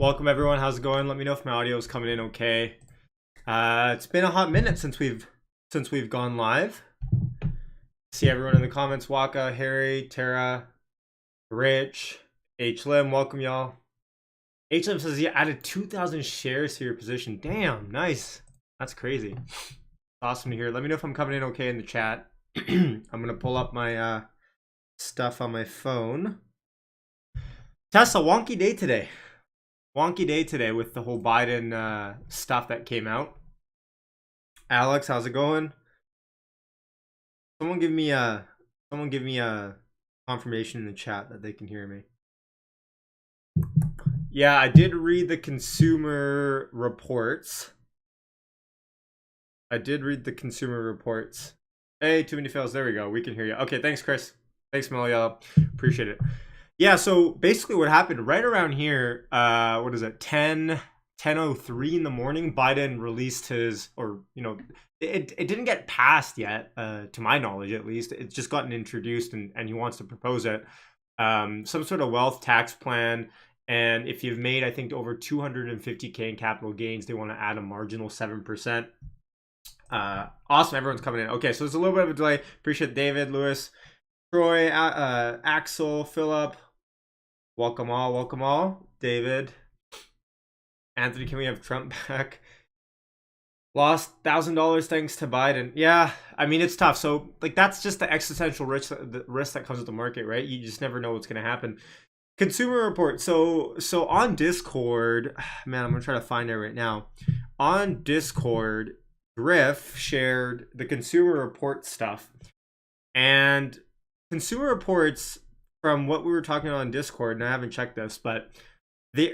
Welcome everyone. How's it going? Let me know if my audio is coming in okay. It's been a hot minute since we've gone live. See everyone in the comments. Waka, Harry, Tara, Rich, H Lim. Welcome y'all. H Lim says you added 2,000 shares to your position. Damn, nice. That's crazy. Awesome to hear. Let me know if I'm coming in okay in the chat. I'm gonna pull up my stuff on my phone. Tesla, wonky day today. Wonky day today with the whole Biden stuff that came out. Alex, how's it going? Someone give me a confirmation in the chat that they can hear me. Yeah, I did read the consumer reports. Hey, too many fails. There we go. We can hear you. Okay, thanks, Chris. Thanks, Melia. Appreciate it. Yeah, so basically what happened right around here, what is it, 10:03 in the morning, Biden released his, or, it didn't get passed yet, to my knowledge at least. It's just gotten introduced and he wants to propose it. Some sort of wealth tax plan. And if you've made, I think, over 250K in capital gains, they want to add a marginal 7%. Awesome, everyone's coming in. Okay, so there's a little bit of a delay. Appreciate David, Lewis, Troy, Axel, Philip. Welcome all. David. Anthony, can we have Trump back? Lost $1,000 thanks to Biden. Yeah, I mean, it's tough. So, that's just the existential risk that comes with the market, right? You just never know what's going to happen. Consumer report. So on Discord, man, I'm going to try to find it right now. On Discord, Griff shared the consumer report stuff. And consumer reports, from what we were talking about on Discord, and I haven't checked this, but they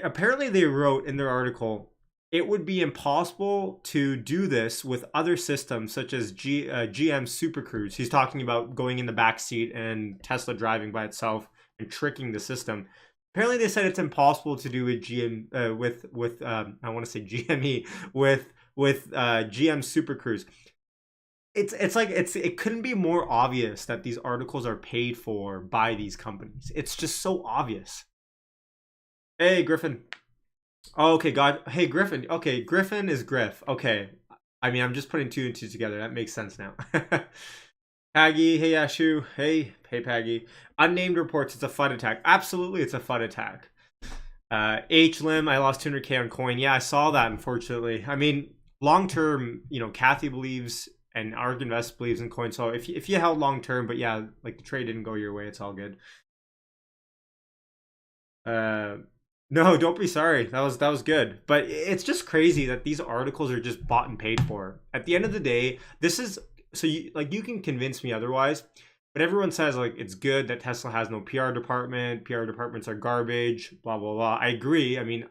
wrote in their article, it would be impossible to do this with other systems such as GM Super Cruise. He's talking about going in the back seat and Tesla driving by itself and tricking the system. Apparently, they said it's impossible to do with GM with I want to say GME with GM Super Cruise. It couldn't be more obvious that these articles are paid for by these companies. It's just so obvious. Hey, Griffin. Oh, okay, God. Hey, Griffin. Okay, Griffin is Griff. Okay. I mean, I'm just putting two and two together. That makes sense now. Paggy. Hey, Ashu. Hey, Paggy. Unnamed reports it's a FUD attack. Absolutely, it's a FUD attack. H Lim, I lost 200K on coin. Yeah, I saw that, unfortunately. I mean, long term, Kathy believes and ARK Invest believes in coin. So if you held long term, but yeah, the trade didn't go your way, it's all good. No, don't be sorry. That was good. But it's just crazy that these articles are just bought and paid for. At the end of the day, this is so you can convince me otherwise. But everyone says it's good that Tesla has no PR department. PR departments are garbage. Blah blah blah. I agree. I mean,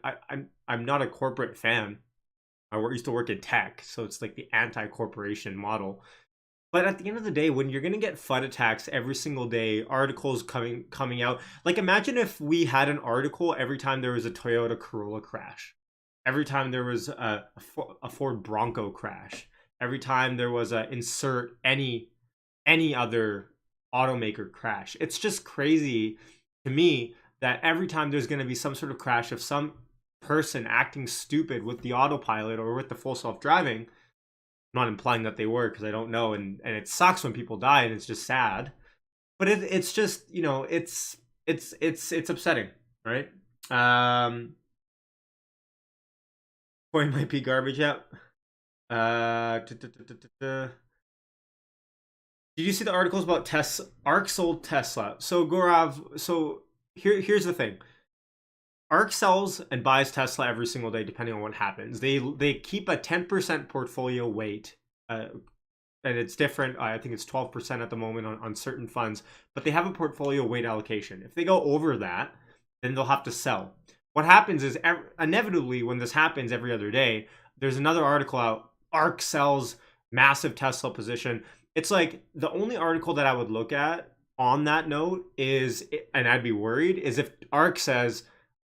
I'm not a corporate fan. I used to work in tech, so it's the anti-corporation model. But at the end of the day, when you're going to get FUD attacks every single day, articles coming out, imagine if we had an article every time there was a Toyota Corolla crash, every time there was a Ford Bronco crash, every time there was a insert any other automaker crash. It's just crazy to me that every time there's going to be some sort of crash of some person acting stupid with the autopilot or with the full self-driving. I'm not implying that they were, because I don't know, and it sucks when people die and it's just sad, but it's just it's upsetting, right? Coin might be garbage. Yeah. Did you see the articles about ARK sold Tesla? So Gaurav, so here's the thing. ARK sells and buys Tesla every single day, depending on what happens. They keep a 10% portfolio weight, and it's different. I think it's 12% at the moment on certain funds, but they have a portfolio weight allocation. If they go over that, then they'll have to sell. What happens is inevitably when this happens every other day, there's another article out. ARK sells massive Tesla position. It's the only article that I would look at on that note is, and I'd be worried, is if ARK says,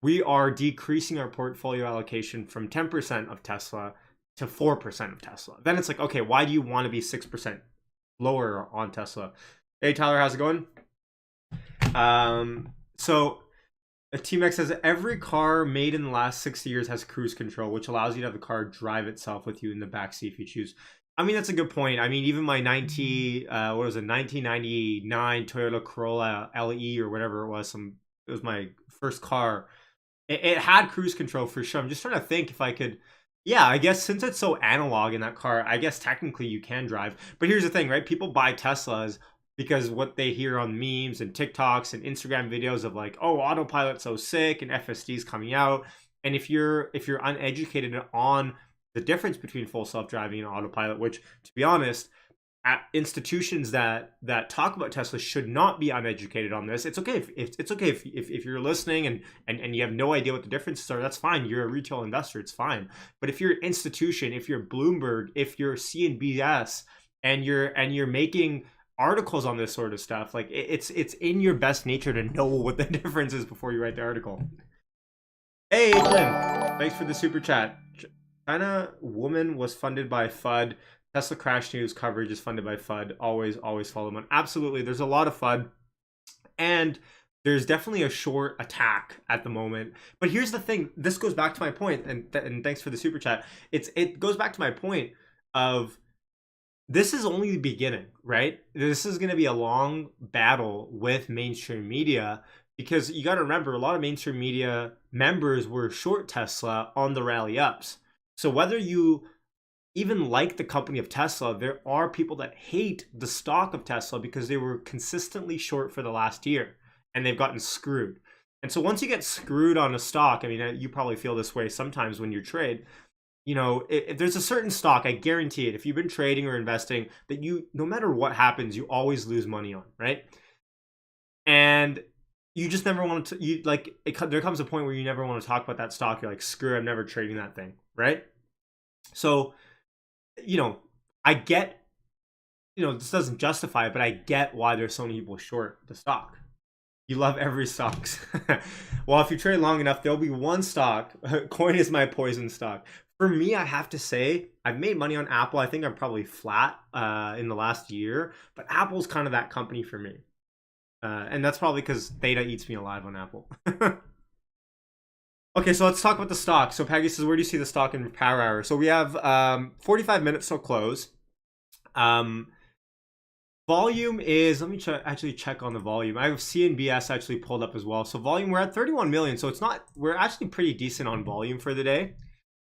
we are decreasing our portfolio allocation from 10% of Tesla to 4% of Tesla. Then it's okay, why do you want to be 6% lower on Tesla? Hey, Tyler, how's it going? So T-Max says every car made in the last 60 years has cruise control, which allows you to have the car drive itself with you in the backseat if you choose. I mean, that's a good point. I mean, even my 1999 Toyota Corolla LE or whatever it was, it was my first car. It had cruise control for sure. I'm just trying to think if I could. Yeah, I guess since it's so analog in that car, I guess technically you can drive. But here's the thing, right? People buy Teslas because what they hear on memes and TikToks and Instagram videos of like, oh, autopilot's so sick and FSD's coming out. And if you're uneducated on the difference between full self-driving and autopilot, which to be honest, at institutions that talk about Tesla should not be uneducated on this. It's okay if it's okay if you're listening and you have no idea what the differences are. That's fine. You're a retail investor. It's fine. But if you're an institution, if you're Bloomberg, if you're CNBS, and you're making articles on this sort of stuff, like it's in your best nature to know what the difference is before you write the article. Hey, Tim, thanks for the super chat. China woman was funded by FUD. Tesla crash news coverage is funded by FUD. Always follow them on. Absolutely, there's a lot of FUD, and there's definitely a short attack at the moment. But here's the thing: this goes back to my point, and thanks for the super chat. It goes back to my point of this is only the beginning, right? This is going to be a long battle with mainstream media because you got to remember a lot of mainstream media members were short Tesla on the rally ups. So whether you even like the company of Tesla, there are people that hate the stock of Tesla because they were consistently short for the last year and they've gotten screwed. And so once you get screwed on a stock, I mean, you probably feel this way sometimes when you trade, you know, if there's a certain stock, I guarantee it, if you've been trading or investing, that you, no matter what happens, you always lose money on, right? And you just never want to, there comes a point where you never want to talk about that stock. You're like, screw it, I'm never trading that thing, right? So, you know, I get, you know, this doesn't justify it, but I get why there's so many people short the stock. You love every stocks. Well, if you trade long enough, there'll be one stock. Coin is my poison stock. For me, I have to say, I've made money on Apple. I think I'm probably flat in the last year, but Apple's kind of that company for me. And that's probably because Theta eats me alive on Apple. Okay, so let's talk about the stock. So Peggy says, where do you see the stock in power hour? So we have 45 minutes till close. Volume is, let me actually check on the volume. I have CNBS actually pulled up as well. So volume, we're at 31 million. So it's not, we're actually pretty decent on volume for the day.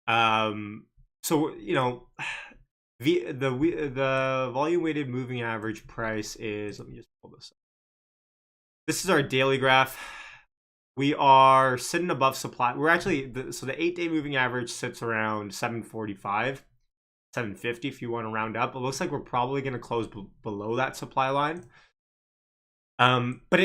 So, you know, the volume weighted moving average price is, let me just pull this up. This is our daily graph. We are sitting above supply. We're actually, so the 8-day moving average sits around 745, 750 if you want to round up. It looks like we're probably going to close below that supply line. But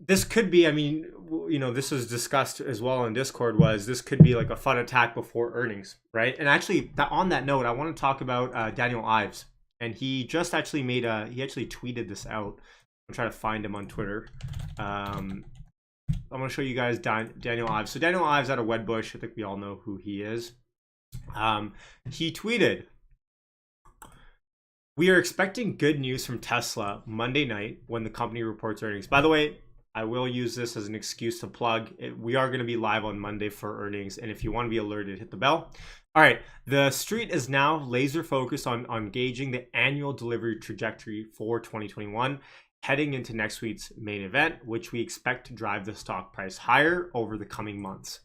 this could be, I mean, you know, this was discussed as well in Discord, was this could be like a fun attack before earnings, right? And actually, on that note, I want to talk about Daniel Ives. And he just actually he actually tweeted this out. I'm trying to find him on Twitter. I'm going to show you guys Daniel Ives. So Daniel Ives out of Wedbush. I think we all know who he is. He tweeted, "We are expecting good news from Tesla Monday night when the company reports earnings." By the way, I will use this as an excuse to plug. We are going to be live on Monday for earnings. And if you want to be alerted, hit the bell. All right. The street is now laser focused on gauging the annual delivery trajectory for 2021. Heading into next week's main event, which we expect to drive the stock price higher over the coming months.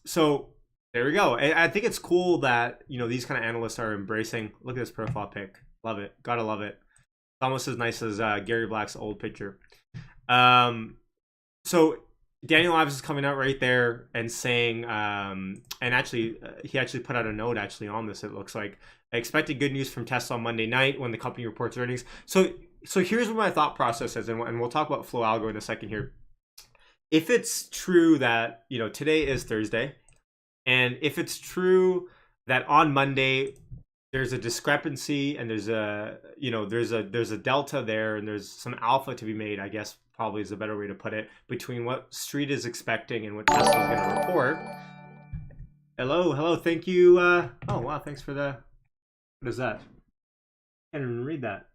So there we go. I think it's cool that, you know, these kind of analysts are embracing. Look at this profile pic. Love it. Gotta love it. It's almost as nice as Gary Black's old picture. So Daniel Ives is coming out right there and saying, and actually, he actually put out a note actually on this. It looks like, I expected good news from Tesla on Monday night when the company reports earnings. So here's what my thought process is, and we'll talk about flow algo in a second here. If it's true that, you know, today is Thursday, and if it's true that on Monday there's a discrepancy and there's a, you know, there's a delta there and there's some alpha to be made, I guess probably is a better way to put it, between what Street is expecting and what Tesla is going to report. Hello, thank you. Oh wow, thanks for the, what is that? I can't even read that.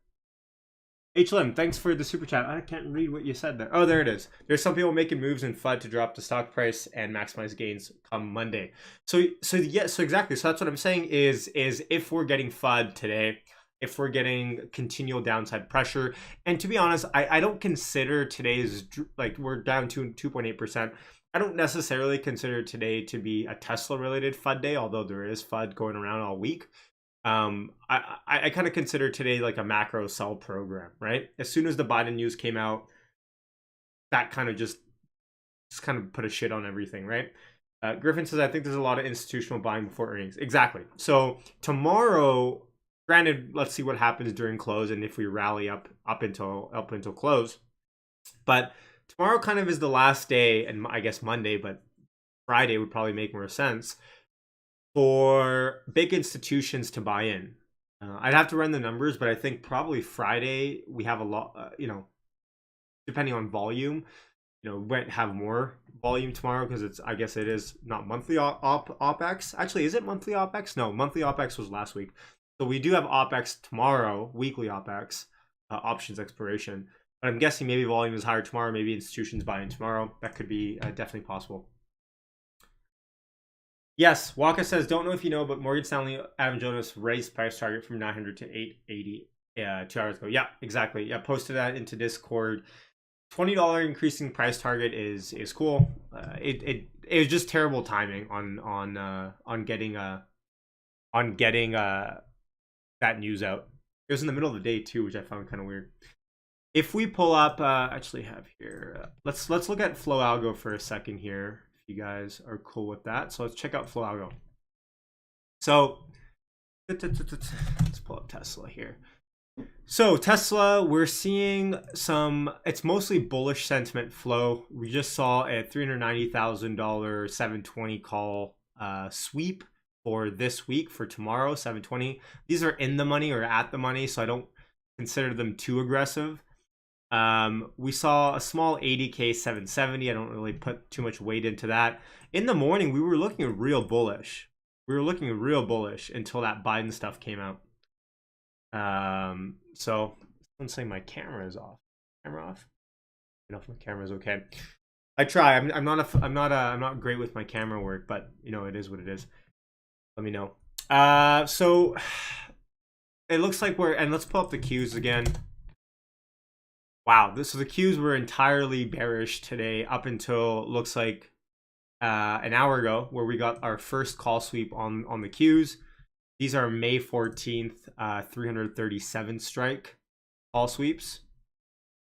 HLM, thanks for the super chat. I can't read what you said there. Oh, there it is. There's some people making moves in FUD to drop the stock price and maximize gains come Monday. So exactly. So that's what I'm saying is if we're getting FUD today, if we're getting continual downside pressure, and to be honest, I don't consider today's, like, we're down to 2.8%. I don't necessarily consider today to be a Tesla related FUD day, although there is FUD going around all week. I kind of consider today like a macro sell program, right? As soon as the Biden news came out, that kind of just kind of put a shit on everything, right? Griffin says, I think there's a lot of institutional buying before earnings. Exactly. So tomorrow, granted, let's see what happens during close and if we rally up until close. But tomorrow kind of is the last day, and I guess Monday, but Friday would probably make more sense for big institutions to buy in. I'd have to run the numbers, but I think probably Friday we have a lot, depending on volume, we might have more volume tomorrow because I guess it is not monthly OPEX. Actually, is it monthly OPEX? No, monthly OPEX was last week. So we do have OPEX tomorrow, weekly OPEX, options expiration. But I'm guessing maybe volume is higher tomorrow, maybe institutions buying tomorrow. That could be definitely possible. Yes, Waka says, don't know if you know, but Morgan Stanley, Adam Jonas raised price target from 900 to 880 2 hours ago. Yeah, exactly. Yeah, posted that into Discord. $20 increasing price target is cool. It was just terrible timing on getting that news out. It was in the middle of the day too, which I found kind of weird. If we pull up, actually have here, let's look at Flow Algo for a second here. You guys are cool with that, so let's check out Flow Algo. So let's pull up Tesla here. So Tesla, we're seeing it's mostly bullish sentiment flow. We just saw a $390,000 720 call sweep for this week, for tomorrow, 720. These are in the money or at the money, so I don't consider them too aggressive. We saw a small 80K 770. I don't really put too much weight into that. In the morning, we were looking real bullish. Until that Biden stuff came out. So someone's saying my camera is off. Camera off? I don't know if my camera's okay. I try. I'm not great with my camera work, but it is what it is. Let me know. So it looks like and let's pull up the Qs again. Wow, so the Qs were entirely bearish today up until looks like an hour ago, where we got our first call sweep on the Qs. These are May 14th 337 strike call sweeps.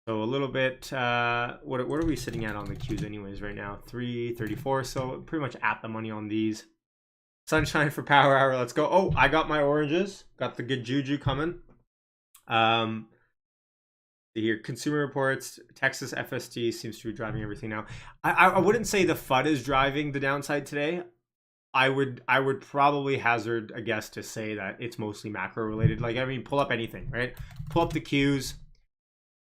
So a little bit, what are we sitting at on the Qs anyways right now? 334, so pretty much at the money on these. Sunshine for power hour, let's go. Oh, I got my oranges. Got the good juju coming. Here, consumer reports, Texas FSD seems to be driving everything now. I wouldn't say the FUD is driving the downside today. I would probably hazard a guess to say that it's mostly macro related. Like, I mean, pull up anything, right? Pull up the Qs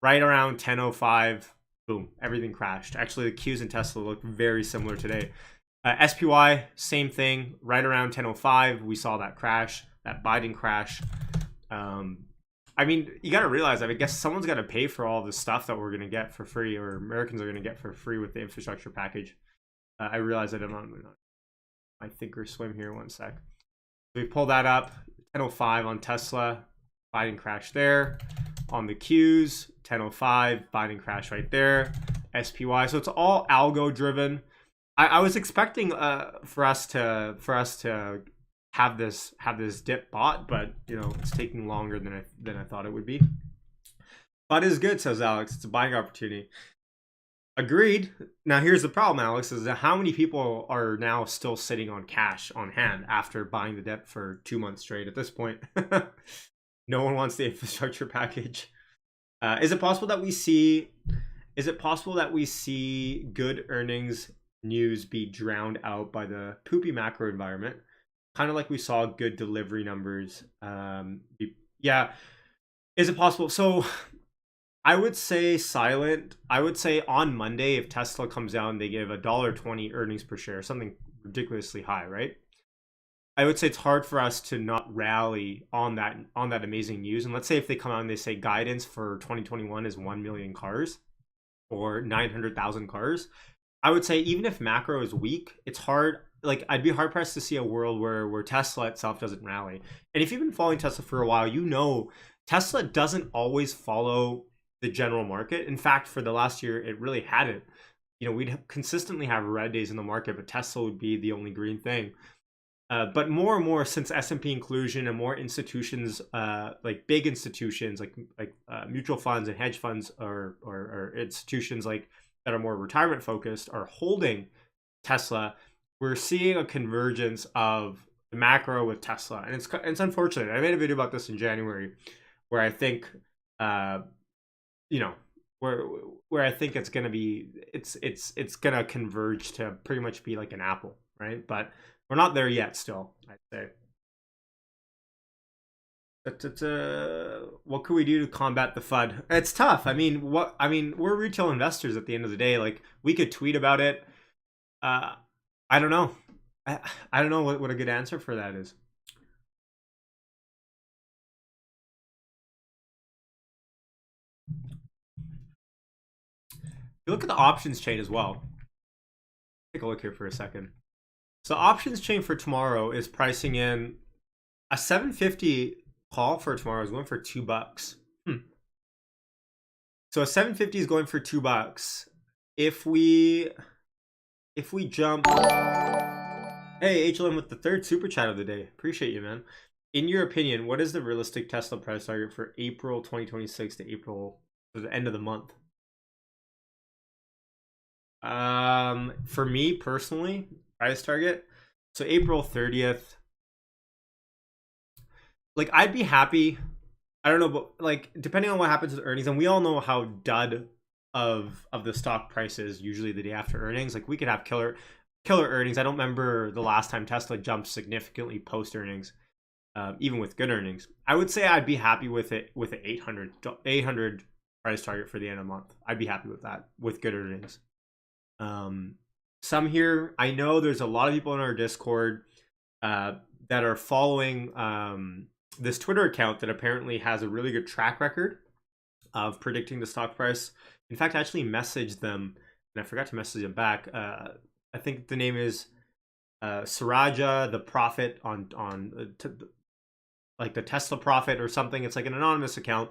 right around 10:05. Boom, everything crashed. Actually, the Qs and Tesla look very similar today. SPY, same thing. Right around 10:05, we saw that crash, that Biden crash. I mean, you got to realize, I guess someone's got to pay for all the stuff that we're going to get for free, or Americans are going to get for free with the infrastructure package. I realize I don't know my thinkorswim here. One sec. So we pull that up. 10:05 on Tesla. Biden crash there. On the Qs, 10:05. Biden crash right there. SPY. So it's all algo driven. I was expecting for us to have this dip bought, but it's taking longer than I thought it would be. But is good, says Alex. It's a buying opportunity. Agreed. Now here's the problem, Alex, is that how many people are now still sitting on cash on hand after buying the dip for 2 months straight at this point? No one wants the infrastructure package. Is it possible that we see good earnings news be drowned out by the poopy macro environment? Kind of like we saw good delivery numbers. Yeah. Is it possible? So I would say silent. I would say on Monday, if Tesla comes out and they give $1.20 earnings per share, something ridiculously high, right? I would say it's hard for us to not rally on that amazing news. And let's say if they come out and they say guidance for 2021 is 1 million cars or 900,000 cars, I would say even if macro is weak, it's hard. Like I'd be hard pressed to see a world where Tesla itself doesn't rally. And if you've been following Tesla for a while, you know Tesla doesn't always follow the general market. In fact, for the last year, it really hadn't. You know, we'd consistently have red days in the market, but Tesla would be the only green thing. But more and more since S&P inclusion and more institutions, like big institutions, like mutual funds and hedge funds, or institutions like that are more retirement focused, are holding Tesla. We're seeing a convergence of the macro with Tesla, and it's unfortunate. I made a video about this in January, where I think, you know, where I think it's gonna be, it's gonna converge to pretty much be like an Apple, right? But we're not there yet still, I'd say. What can we do to combat the FUD? It's tough. We're retail investors at the end of the day. Like we could tweet about it. Uh, I don't know. I don't know what a good answer for that is. You look at the options chain as well. Take a look here for a second. So the options chain for tomorrow is pricing in a 750 call for tomorrow is going for $2. So a 750 is going for $2. If we jump, hey HLM with the third super chat of the day, appreciate you, man. In your opinion, what is the realistic Tesla price target for April 2026 to April, to the end of the month? For me personally, price target, so April 30th, like I'd be happy. I don't know, but like depending on what happens with earnings, and we all know how dud of the stock price is usually the day after earnings. Like we could have killer earnings. I don't remember the last time Tesla jumped significantly post earnings, even with good earnings. I would say I'd be happy with it with an 800 price target for the end of the month. I'd be happy with that with good earnings. Some here, I know there's a lot of people in our Discord that are following this Twitter account that apparently has a really good track record of predicting the stock price. In fact, I actually messaged them and I forgot to message them back. I think the name is Siraja the Prophet like the Tesla Prophet or something. It's like an anonymous account,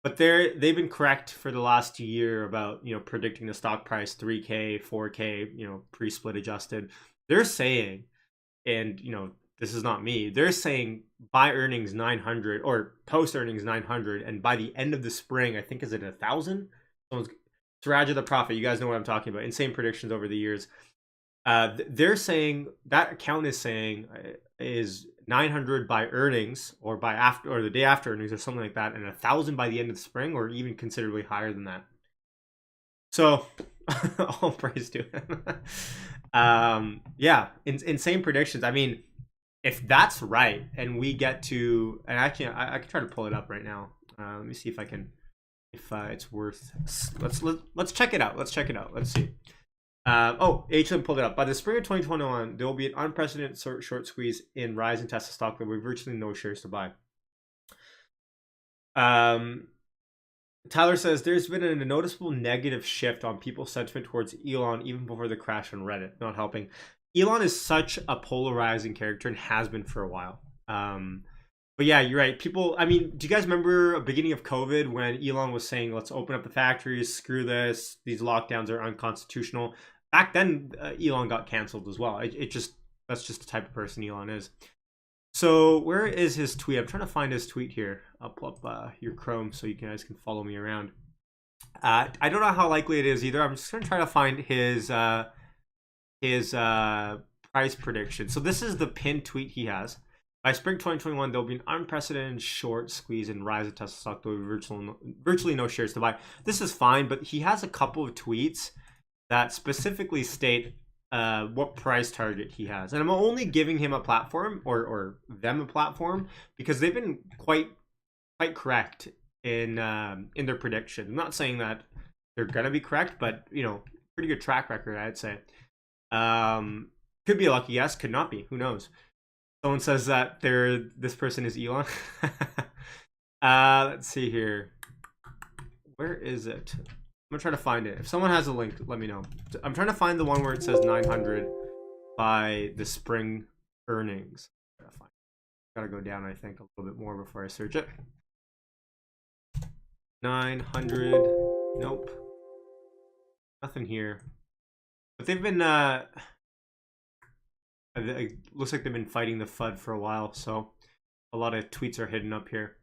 but they've been correct for the last year about, you know, predicting the stock price 3K, 4K, you know, pre-split adjusted. They're saying, and you know, this is not me, they're saying by earnings 900 or post earnings 900, and by the end of the spring, I think, is it 1,000? Siraja the Prophet, you guys know what I'm talking about. Insane predictions over the years. They're saying that account is saying is 900 by earnings, or by after, or the day after earnings, or something like that, and 1,000 by the end of the spring, or even considerably higher than that. So all praise to him. Yeah, insane predictions. I mean, if that's right, and we get to, and actually, I can try to pull it up right now. Let me see if I can, if it's worth. Let's check it out. Let's check it out. Let's see. Oh, HM pulled it up. By the spring of 2021, there will be an unprecedented short squeeze in rising Tesla stock. There will be virtually no shares to buy. Tyler says there's been a noticeable negative shift on people's sentiment towards Elon even before the crash on Reddit. Not helping. Elon is such a polarizing character and has been for a while. But yeah, you're right. People, I mean, do you guys remember the beginning of COVID when Elon was saying, let's open up the factories, screw this, these lockdowns are unconstitutional? Back then, Elon got canceled as well. That's just the type of person Elon is. So where is his tweet? I'm trying to find his tweet here. I'll pull up your Chrome so you guys can follow me around. I don't know how likely it is either. I'm just going to try to find his price prediction. So this is the pinned tweet he has. By spring 2021, there'll be an unprecedented short squeeze and rise of Tesla stock. There'll be virtually no shares to buy. This is fine, but he has a couple of tweets that specifically state what price target he has. And I'm only giving him a platform, or them a platform, because they've been quite correct in their prediction. I'm not saying that they're gonna be correct, but you know, pretty good track record, I'd say. Could be a lucky guess, could not be. Who knows? Someone says that this person is Elon. Let's see here. Where is it? I'm gonna try to find it. If someone has a link, let me know. I'm trying to find the one where it says 900 by the spring earnings. Gotta go down, I think, a little bit more before I search it. 900. Nope. Nothing here. But they've been it looks like they've been fighting the FUD for a while, so a lot of tweets are hidden up here.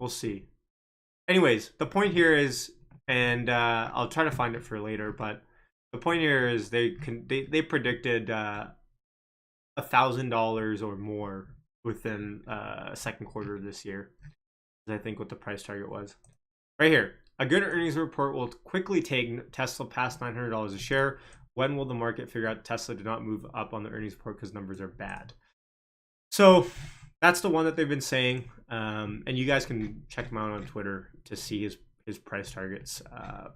We'll see. Anyways, the point here is, and I'll try to find it for later, but the point here is they predicted $1,000 or more within second quarter of this year. I think what the price target was. Right here. A good earnings report will quickly take Tesla past $900 a share. When will the market figure out Tesla did not move up on the earnings report because numbers are bad? So that's the one that they've been saying. And you guys can check him out on Twitter to see his price targets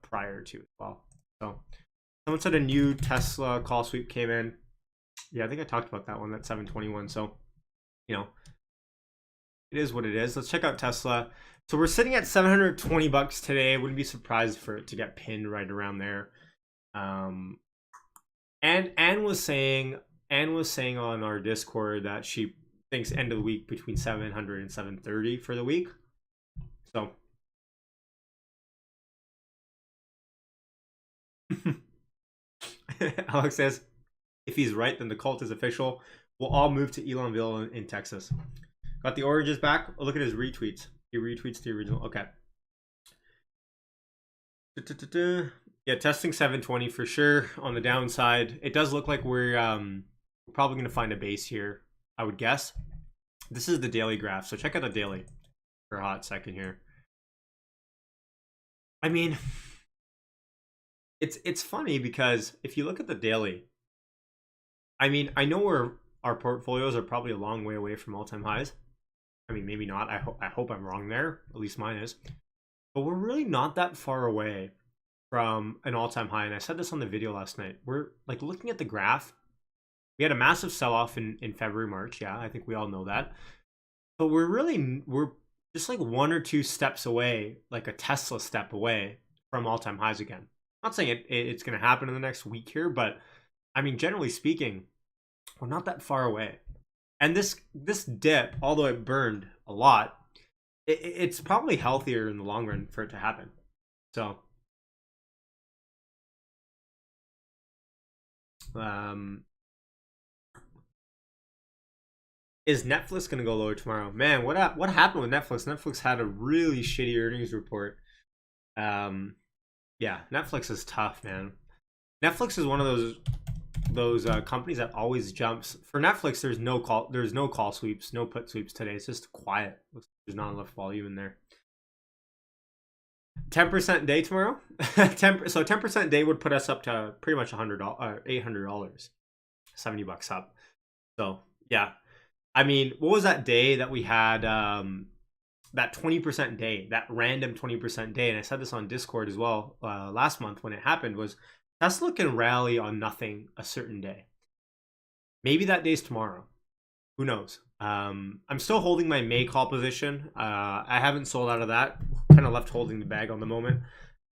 prior to as well. So someone said a new Tesla call sweep came in. Yeah, I think I talked about that one. That's 721. So, you know, it is what it is. Let's check out Tesla. So we're sitting at $720 today. I wouldn't be surprised for it to get pinned right around there. And Anne was saying on our Discord that she thinks end of the week between 700 and 730 for the week. So Alex says, if he's right, then the cult is official. We'll all move to Elonville in Texas. Got the oranges back. Oh, look at his retweets. He retweets the original. Okay. Yeah, testing 720 for sure on the downside. It does look like we're probably going to find a base here, I would guess. This is the daily graph, so check out the daily for a hot second here. I mean, it's funny because if you look at the daily, I mean, I know our portfolios are probably a long way away from all-time highs. I mean, maybe not. I hope I'm wrong there. At least mine is. But we're really not that far away from an all-time high. And I said this on the video last night. We're like looking at the graph. We had a massive sell-off in February, March. Yeah, I think we all know that. But we're just like one or two steps away, like a Tesla step away from all-time highs again. I'm not saying it's going to happen in the next week here, but I mean, generally speaking, we're not that far away. And this dip, although it burned a lot, it's probably healthier in the long run for it to happen. So, is Netflix going to go lower tomorrow? Man, what happened with Netflix? Netflix had a really shitty earnings report. Yeah, Netflix is tough, man. Netflix is one of those companies that always jumps. For Netflix, there's no call sweeps, no put sweeps today. It's just quiet. There's not enough volume in there. 10% day tomorrow. 10% day would put us up to pretty much $800, $70 up. So yeah, I mean, what was that day that we had? That 20% day, that random 20% day, and I said this on Discord as well last month when it happened, was Tesla can rally on nothing a certain day. Maybe that day's tomorrow. Who knows? I'm still holding my May call position. I haven't sold out of that. Kind of left holding the bag on the moment,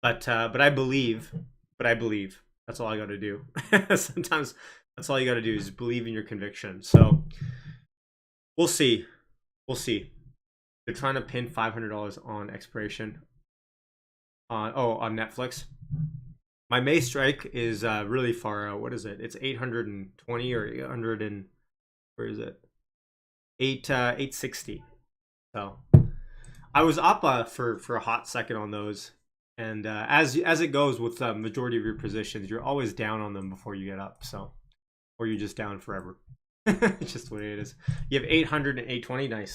but I believe. That's all I got to do. Sometimes that's all you got to do is believe in your conviction. So we'll see. They're trying to pin $500 on expiration on Netflix. My May strike is really far out. What is it? It's 820 or 800 and where is it? 860. So I was up for a hot second on those, and as it goes with the majority of your positions, you're always down on them before you get up. So, or you're just down forever. It's just the way it is. You have 800 and 820.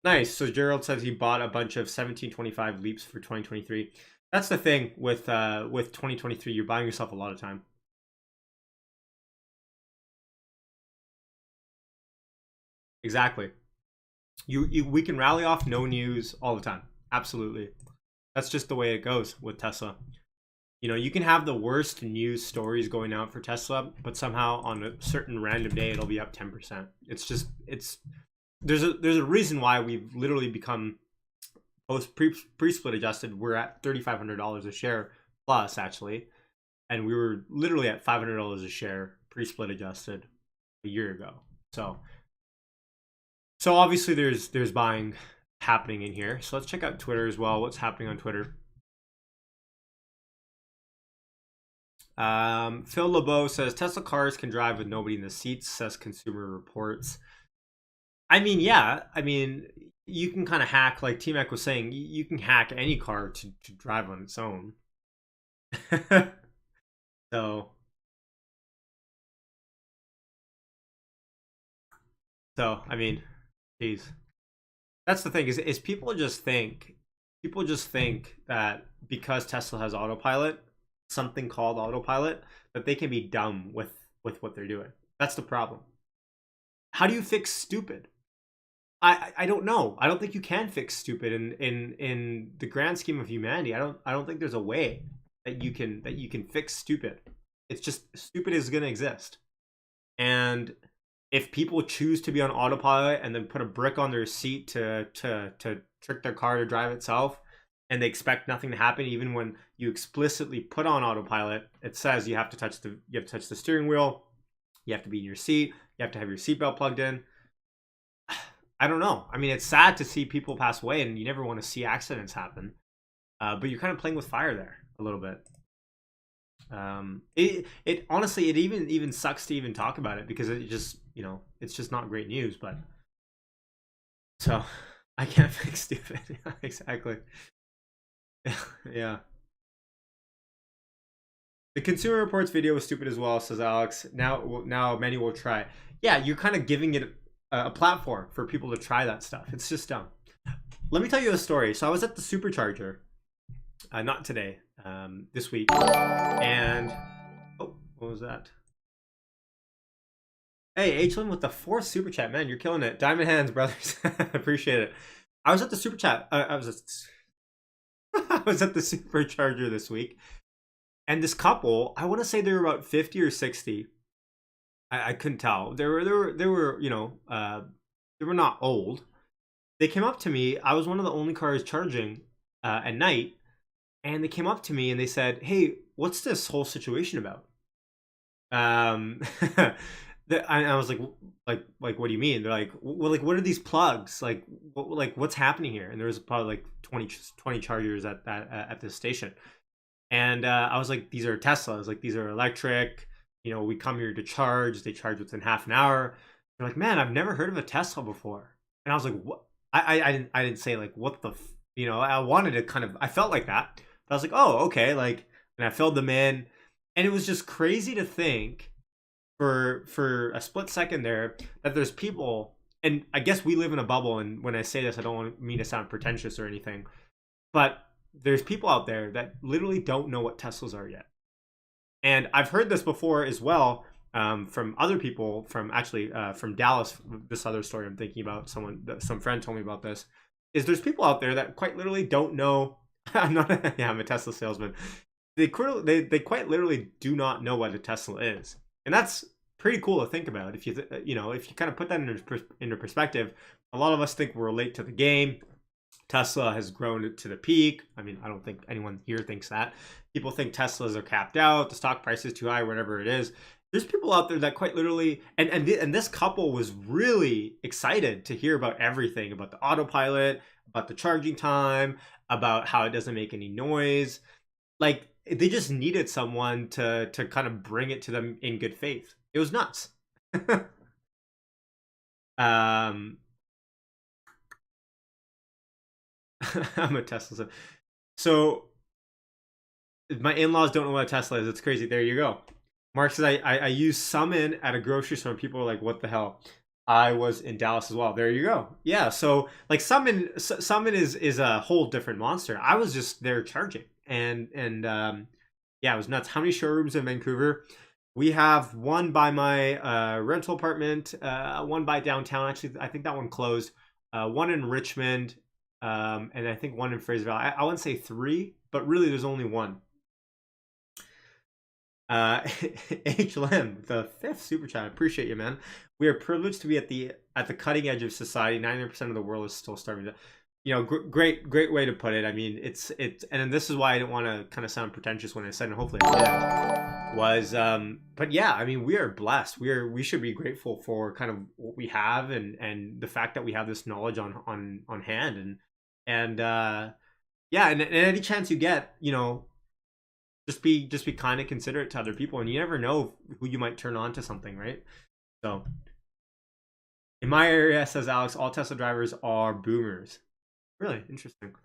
Nice. So Gerald says he bought a bunch of 1725 leaps for 2023. That's the thing with 2023. You're buying yourself a lot of time. Exactly. We can rally off no news all the time. Absolutely. That's just the way it goes with Tesla. You know, you can have the worst news stories going out for Tesla, but somehow on a certain random day it'll be up 10%. It's just it's there's a reason why we've literally become post pre split adjusted. We're at $3,500 a share plus actually, and we were literally at $500 a share pre split adjusted a year ago. So obviously there's buying happening in here. So let's check out Twitter as well. What's happening on Twitter? Phil LeBeau says Tesla cars can drive with nobody in the seats, says Consumer Reports. I mean, yeah. I mean, you can kind of hack, like T Mac was saying, you can hack any car to drive on its own. so, I mean, geez. That's the thing is people just think that because Tesla has autopilot, something called autopilot, that they can be dumb with what they're doing. That's the problem. How do you fix stupid? I don't know. I don't think you can fix stupid in the grand scheme of humanity. I don't think there's a way that you can fix stupid. It's just stupid is going to exist. And if people choose to be on autopilot and then put a brick on their seat to trick their car to drive itself, and they expect nothing to happen, even when you explicitly put on autopilot, it says you have to touch the steering wheel, you have to be in your seat, you have to have your seatbelt plugged in. I don't know. I mean, it's sad to see people pass away, and you never want to see accidents happen. But you're kind of playing with fire there a little bit. It honestly, it even sucks to even talk about it because it just, you know, it's just not great news. But so I can't fix stupid. Exactly. Yeah. The Consumer Reports video was stupid as well, says Alex. Now many will try. Yeah, you're kind of giving it a platform for people to try that stuff. It's just dumb. Let me tell you a story. So I was at the supercharger, not today, this week, and oh, what was that? Hey, Hlan with the 4th super chat, man, you're killing it. Diamond hands, brothers. Appreciate it. I was at the super chat. I was at the supercharger this week, and this couple, I want to say they were about 50 or 60. I couldn't tell. They were you know, they were not old. They came up to me. I was one of the only cars charging at night, and they came up to me and they said, "Hey, what's this whole situation about?" I was like, what do you mean? They're like, well, like, what are these plugs? Like, what's happening here? And there was probably like 20 chargers at this station, and I was like, these are Teslas. Like, these are electric. You know, we come here to charge. They charge within half an hour. They're like, man, I've never heard of a Tesla before. And I was like, what? I didn't say like, what the, you know, I wanted to kind of, I felt like that. But I was like, oh, okay. Like, and I filled them in, and it was just crazy to think for a split second there that there's people, and I guess we live in a bubble. And when I say this, I don't want me to sound pretentious or anything, but there's people out there that literally don't know what Teslas are yet. And I've heard this before as well, from other people, from actually from Dallas. This other story I'm thinking about, some friend told me about this, is there's people out there that quite literally don't know. I'm a Tesla salesman. They quite literally do not know what a Tesla is, and that's pretty cool to think about. If you if you kind of put that into perspective, a lot of us think we're late to the game. Tesla has grown to the peak. I mean, I don't think anyone here thinks that. People think Teslas are capped out, the stock price is too high, whatever it is. There's people out there that quite literally, and this couple was really excited to hear about everything, about the autopilot, about the charging time, about how it doesn't make any noise. Like, they just needed someone to kind of bring it to them in good faith. It was nuts. I'm a Tesla. So my in-laws don't know what a Tesla is. It's crazy. There you go. Mark says I use Summon at a grocery store, and people are like, what the hell? I was in Dallas as well. There you go. Yeah. So like Summon is a whole different monster. I was just there charging, and yeah, it was nuts. How many showrooms in Vancouver? We have one by my rental apartment, one by downtown. Actually, I think that one closed. One in Richmond, and I think one in Fraserville. I wouldn't say 3, but really there's only one. HLM, the fifth super chat. I appreciate you, man. We are privileged to be at the cutting edge of society. 90% of the world is still starving to, great way to put it. I mean, and this is why I didn't want to kind of sound pretentious when I said, and hopefully I did, was but yeah, I mean, we are blessed. We should be grateful for kind of what we have, and the fact that we have this knowledge on hand, and yeah, and any chance you get, just be kind of considerate to other people, and you never know who you might turn on to something, right? So in my area, says Alex, all Tesla drivers are boomers. Really interesting.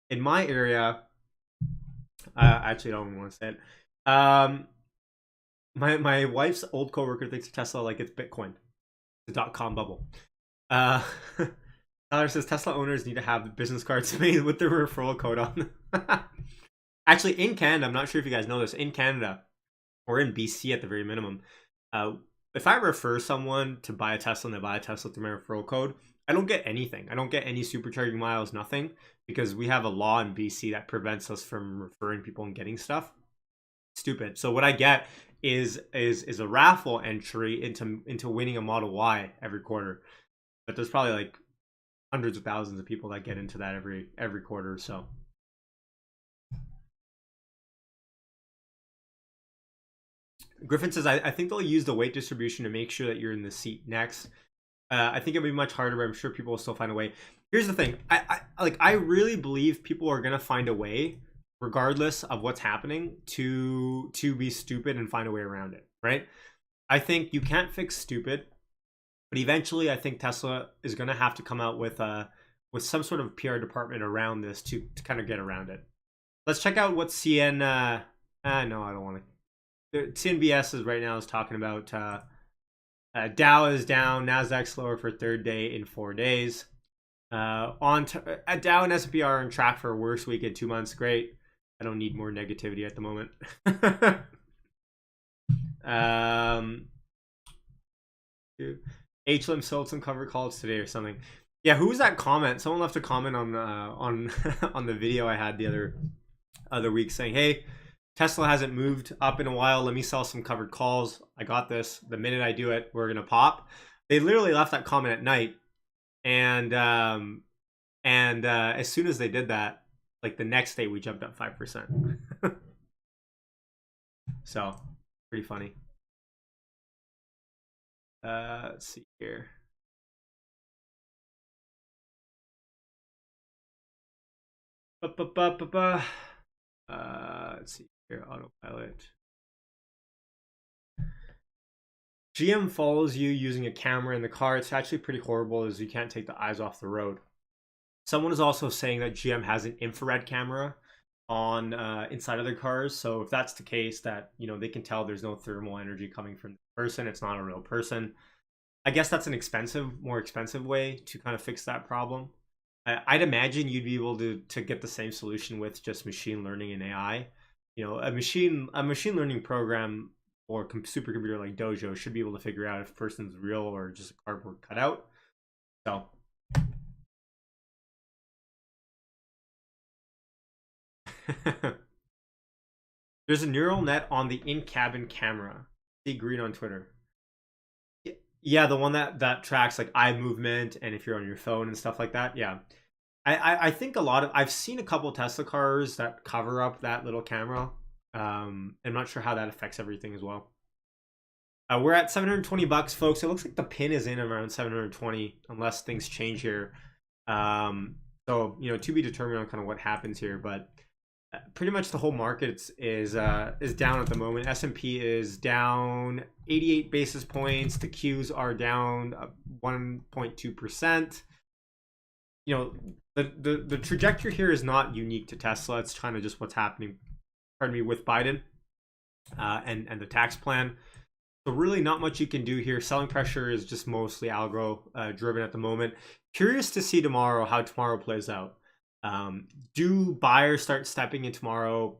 In my area, I actually don't want to say it. My wife's old coworker thinks of Tesla like it's Bitcoin, the .com bubble. Tyler says Tesla owners need to have the business cards made with the referral code on them. Actually, in Canada, I'm not sure if you guys know this, in Canada, or in BC at the very minimum, if I refer someone to buy a Tesla and they buy a Tesla through my referral code, I don't get anything. I don't get any supercharging miles, nothing, because we have a law in BC that prevents us from referring people and getting stuff. Stupid. So what I get is a raffle entry into winning a Model Y every quarter. But there's probably like hundreds of thousands of people that get into that every quarter. So Griffin says, I think they'll use the weight distribution to make sure that you're in the seat next. I think it'll be much harder, but I'm sure people will still find a way. Here's the thing. I really believe people are gonna find a way, regardless of what's happening, to be stupid and find a way around it, right? I think you can't fix stupid, but eventually I think Tesla is gonna have to come out with some sort of PR department around this to kind of get around it. Let's check out what CN no, I don't want to. CNBS is right now is talking about Dow is down, Nasdaq slower for third day in 4 days. Dow and S&P are on track for a worst week in 2 months. Great. I don't need more negativity at the moment. HLM sold some cover calls today or something. Yeah, who was that comment? Someone left a comment on on the video I had the other week saying, "Hey, Tesla hasn't moved up in a while. Let me sell some covered calls. I got this. The minute I do it, we're gonna pop." They literally left that comment at night, and as soon as they did that, like the next day, we jumped up 5%. So pretty funny. Let's see here. Let's see here. Autopilot. GM follows you using a camera in the car. It's actually pretty horrible, as you can't take the eyes off the road. Someone is also saying that GM has an infrared camera on inside of their cars. So if that's the case, that they can tell there's no thermal energy coming from the person. It's not a real person. I guess that's an more expensive way to kind of fix that problem. I'd imagine you'd be able to get the same solution with just machine learning and AI. A machine learning program or supercomputer like Dojo should be able to figure out if a person's real or just a cardboard cutout. So there's a neural net on the in-cabin camera. See green on Twitter. Yeah, the one that tracks like eye movement and if you're on your phone and stuff like that. Yeah. I think I've seen a couple Tesla cars that cover up that little camera. I'm not sure how that affects everything as well. We're at $720, folks. It looks like the pin is in around 720 unless things change here. So to be determined on kind of what happens here, but pretty much the whole market is down at the moment. S&P is down 88 basis points. The Qs are down 1.2%. The trajectory here is not unique to Tesla. It's kind of just what's happening, with Biden and the tax plan. So really not much you can do here. Selling pressure is just mostly algo driven at the moment. Curious to see how tomorrow plays out. Do buyers start stepping in tomorrow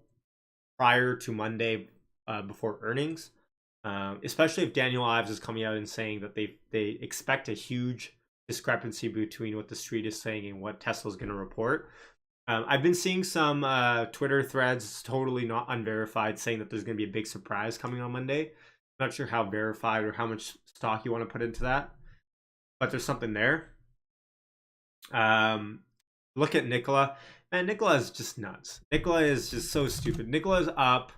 prior to Monday before earnings? Especially if Daniel Ives is coming out and saying that they expect a huge discrepancy between what the street is saying and what Tesla's going to report. I've been seeing some Twitter threads, totally not unverified, saying that there's going to be a big surprise coming on Monday. Not sure how verified or how much stock you want to put into that, but there's something there. Look at Nikola. Man, Nikola is just nuts. Nikola is just so stupid. Nikola is up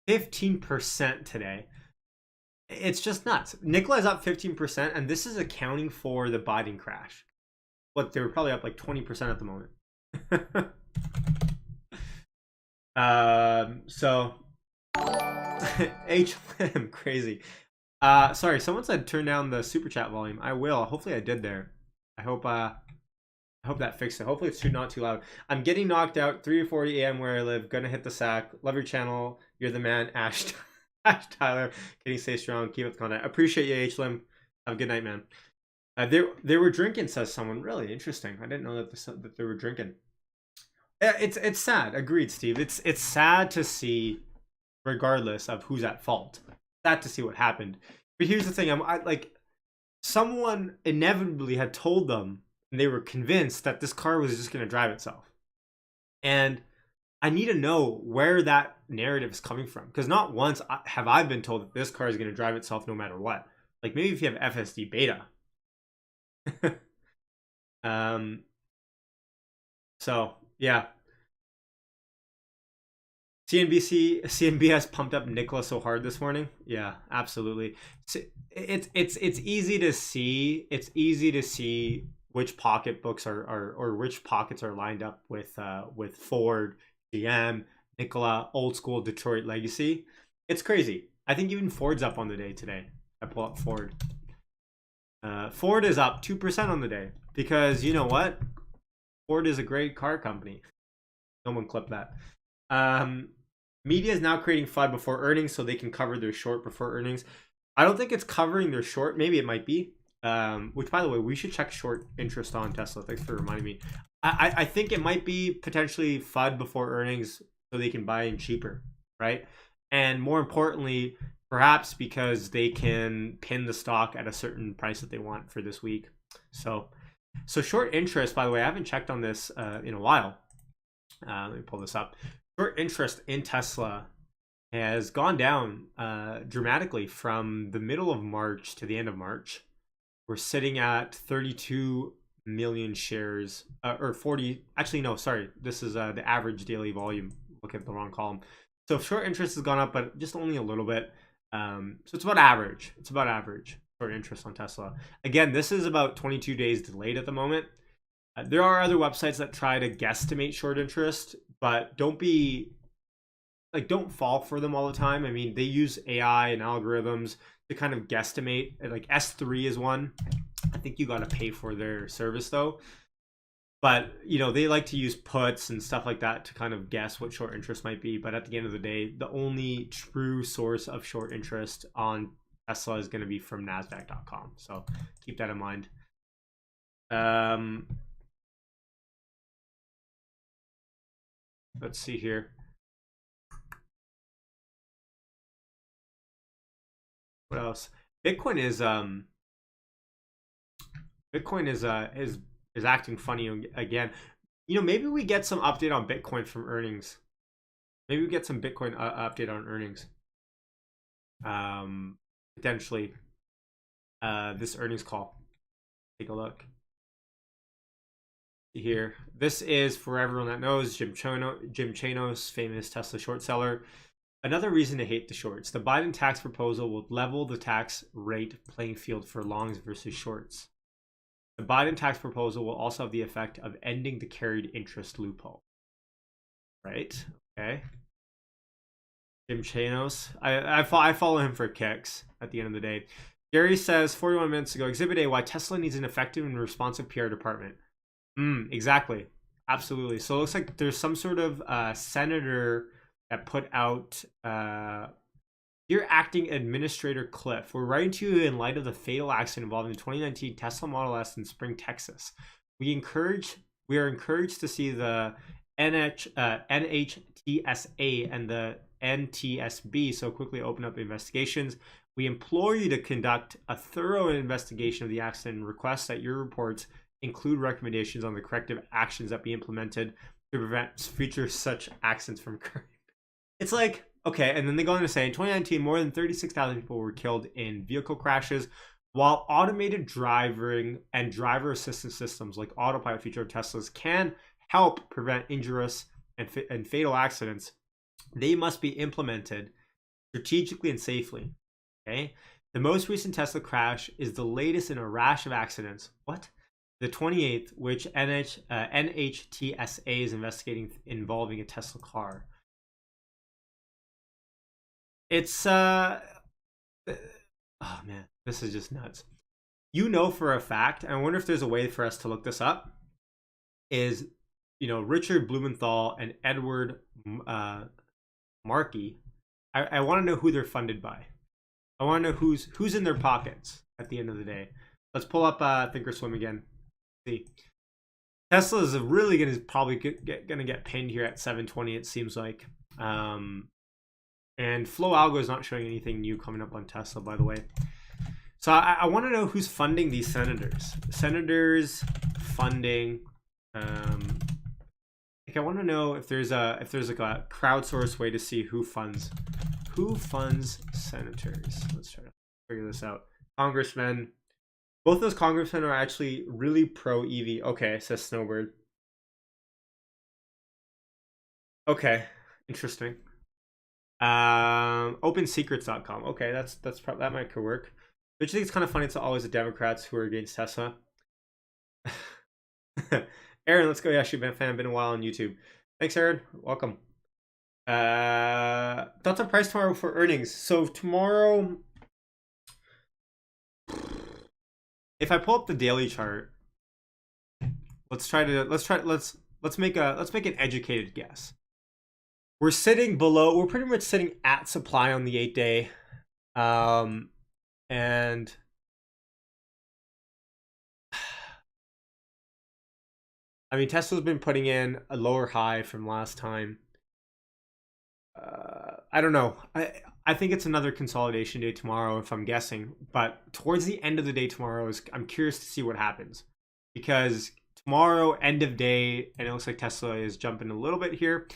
15% today. It's just nuts. Nikola is up 15%, and this is accounting for the Biden crash. What, they were probably up like 20% at the moment. So HLM crazy. Sorry, someone said turn down the super chat volume. I will. Hopefully I did there. I hope that fixed it. Hopefully it's not too loud. I'm getting knocked out 3:40 a.m. where I live. Gonna hit the sack. Love your channel. You're the man, Ash. Ash Tyler. Getting stay strong. Keep up the content. Appreciate you, HLM. Have a good night, man. They were drinking, says someone. Really interesting. I didn't know that they were drinking. It's sad. Agreed, Steve. It's sad to see, regardless of who's at fault. Sad to see what happened. But here's the thing. Someone inevitably had told them, and they were convinced that this car was just going to drive itself. And I need to know where that narrative is coming from, because not once have I been told that this car is going to drive itself no matter what. Like maybe if you have FSD beta. So yeah. CNBS pumped up Nikola so hard this morning. Yeah, absolutely. It's easy to see. It's easy to see which pocketbooks or which pockets are lined up with Ford, GM, Nikola, old school Detroit legacy. It's crazy. I think even Ford's up on the day today. I pull up Ford. Ford is up 2% on the day because you know what? Ford is a great car company. Someone clip that. Media is now creating FUD before earnings so they can cover their short before earnings. I don't think it's covering their short. Maybe it might be. Which, by the way, we should check short interest on Tesla. Thanks for reminding me. I think it might be potentially FUD before earnings so they can buy in cheaper, right? And more importantly, perhaps because they can pin the stock at a certain price that they want for this week. So short interest, by the way, I haven't checked on this in a while. Let me pull this up. Short interest in Tesla has gone down dramatically from the middle of March to the end of March. We're sitting at 32 million shares, or 40. Actually, no, sorry. This is the average daily volume. Look at the wrong column. So short interest has gone up, but just only a little bit. So it's about average. It's about average short interest on Tesla. Again, this is about 22 days delayed at the moment. There are other websites that try to guesstimate short interest, but don't fall for them all the time. I mean, they use AI and algorithms to kind of guesstimate. Like S3 is one. I think you got to pay for their service though. But, you know, they like to use puts and stuff like that to kind of guess what short interest might be. But at the end of the day, the only true source of short interest on Tesla is going to be from NASDAQ.com. So keep that in mind. Let's see here. What else? Bitcoin is acting funny again. You know, maybe we get some update on Bitcoin from earnings. Maybe we get some Bitcoin update on earnings. Potentially this earnings call. Take a look here. This is, for everyone that knows, Jim Chanos, famous Tesla short seller. Another reason to hate the shorts. The Biden tax proposal will level the tax rate playing field for longs versus shorts. The Biden tax proposal will also have the effect of ending the carried interest loophole. Right? Okay. Jim Chanos. I follow him for kicks at the end of the day. Gary says 41 minutes ago, Exhibit A, why Tesla needs an effective and responsive PR department. Exactly. Absolutely. So it looks like there's some sort of senator that put out, Dear Acting Administrator Cliff, we're writing to you in light of the fatal accident involving the 2019 Tesla Model S in Spring, Texas. We are encouraged to see the NHTSA and the NTSB so quickly open up investigations. We implore you to conduct a thorough investigation of the accident and request that your reports include recommendations on the corrective actions that be implemented. to prevent future such accidents from occurring. It's like, okay, and then they go on to say in 2019, more than 36,000 people were killed in vehicle crashes, while automated driving and driver assistance systems like autopilot feature of Teslas can help prevent injurious and fatal accidents. They must be implemented strategically and safely. Okay. The most recent Tesla crash is the latest in a rash of accidents. What? The 28th, which NHTSA is investigating involving a Tesla car. It's oh man, this is just nuts. You know for a fact, and I wonder if there's a way for us to look this up, is, you know, Richard Blumenthal and Edward Markey. I want to know who they're funded by. I want to know who's in their pockets at the end of the day. Let's pull up Thinkorswim again. See, Tesla is really probably gonna get pinned here at 720. It seems like. And Flow Algo is not showing anything new coming up on Tesla, by the way. So I want to know who's funding these senators. Senators funding. Like I want to know if there's like a crowdsourced way to see who funds senators. Let's try to figure this out. Congressmen. Both those congressmen are actually really pro EV. Okay, says Snowbird. Okay, interesting. OpenSecrets.com. Okay, that's probably, that might could work. But I think it's kind of funny. It's always the Democrats who are against Tesla. Aaron, let's go. Yeah, she's been a fan. Been a while on YouTube. Thanks, Aaron. Welcome. Thoughts on price tomorrow for earnings. So tomorrow, if I pull up the daily chart, let's make an educated guess. We're sitting below. We're pretty much sitting at supply on the 8-day, and I mean Tesla's been putting in a lower high from last time. I don't know. I think it's another consolidation day tomorrow, if I'm guessing. But towards the end of the day tomorrow, I'm curious to see what happens, because tomorrow end of day, and it looks like Tesla is jumping a little bit here.